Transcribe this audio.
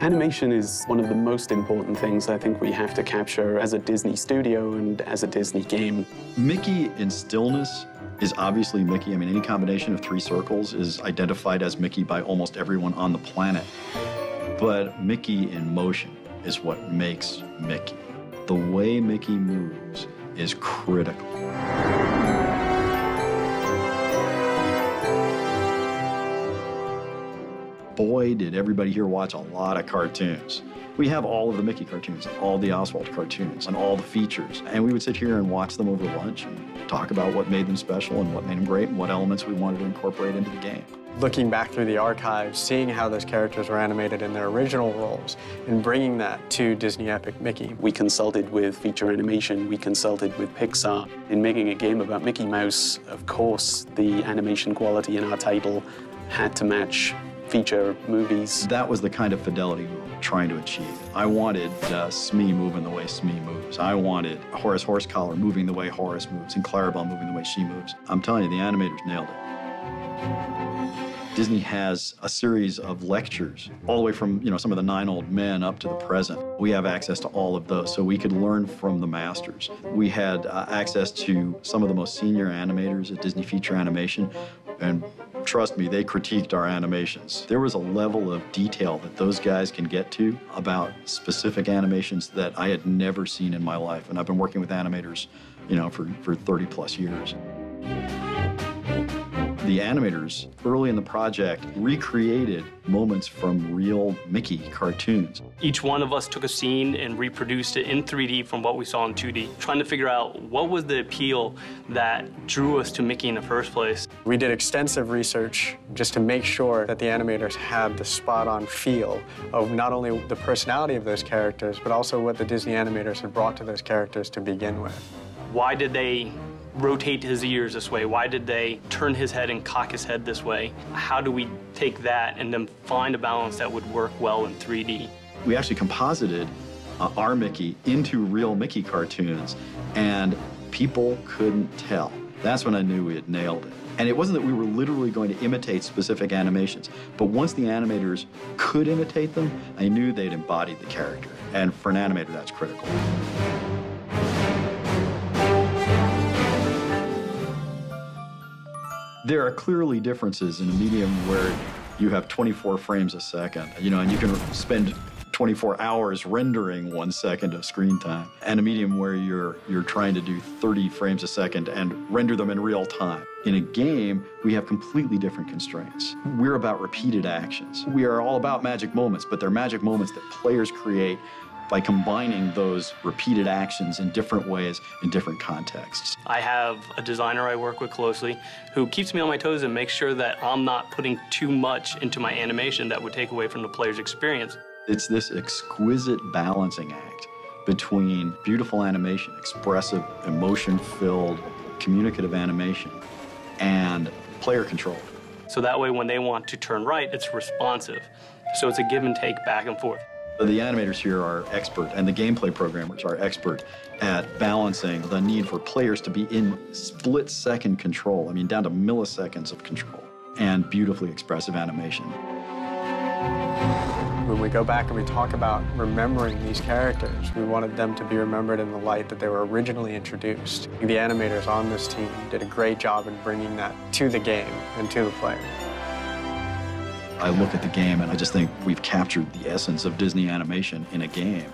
Animation is one of the most important things I think we have to capture as a Disney studio and as a Disney game. Mickey in stillness is obviously Mickey. I mean, any combination of 3 circles is identified as Mickey by almost everyone on the planet. But Mickey in motion is what makes Mickey. The way Mickey moves is critical. Boy, did everybody here watch a lot of cartoons. We have all of the Mickey cartoons, all the Oswald cartoons, and all the features. And we would sit here and watch them over lunch and talk about what made them special and what made them great and what elements we wanted to incorporate into the game. Looking back through the archives, seeing how those characters were animated in their original roles, and bringing that to Disney Epic Mickey. We consulted with Feature Animation, we consulted with Pixar. In making a game about Mickey Mouse, of course, the animation quality in our title had to match feature movies. That was the kind of fidelity we were trying to achieve. I wanted Smee moving the way Smee moves. I wanted Horace Horsecollar moving the way Horace moves and Clarabelle moving the way she moves. I'm telling you, the animators nailed it. Disney has a series of lectures, all the way from, some of the 9 old men up to the present. We have access to all of those, so we could learn from the masters. We had access to some of the most senior animators at Disney Feature Animation, and trust me, they critiqued our animations. There was a level of detail that those guys can get to about specific animations that I had never seen in my life, and I've been working with animators, for 30+ years. The animators, early in the project, recreated moments from real Mickey cartoons. Each one of us took a scene and reproduced it in 3D from what we saw in 2D, trying to figure out what was the appeal that drew us to Mickey in the first place. We did extensive research just to make sure that the animators had the spot-on feel of not only the personality of those characters, but also what the Disney animators had brought to those characters to begin with. Why did they rotate his ears this way? Why did they turn his head and cock his head this way? How do we take that and then find a balance that would work well in 3D? We actually composited our Mickey into real Mickey cartoons, and people couldn't tell. That's when I knew we had nailed it. And it wasn't that we were literally going to imitate specific animations, but once the animators could imitate them, I knew they'd embodied the character. And for an animator, that's critical. There are clearly differences in a medium where you have 24 frames a second, and you can spend 24 hours rendering 1 second of screen time, and a medium where you're trying to do 30 frames a second and render them in real time. In a game, we have completely different constraints. We're about repeated actions. We are all about magic moments, but they're magic moments that players create by combining those repeated actions in different ways in different contexts. I have a designer I work with closely who keeps me on my toes and makes sure that I'm not putting too much into my animation that would take away from the player's experience. It's this exquisite balancing act between beautiful animation, expressive, emotion-filled, communicative animation, and player control. So that way when they want to turn right, it's responsive. So it's a give and take back and forth. The animators here are expert, and the gameplay programmers are expert at balancing the need for players to be in split-second control, down to milliseconds of control, and beautifully expressive animation. When we go back and we talk about remembering these characters, we wanted them to be remembered in the light that they were originally introduced. The animators on this team did a great job in bringing that to the game and to the player. I look at the game and I just think we've captured the essence of Disney animation in a game.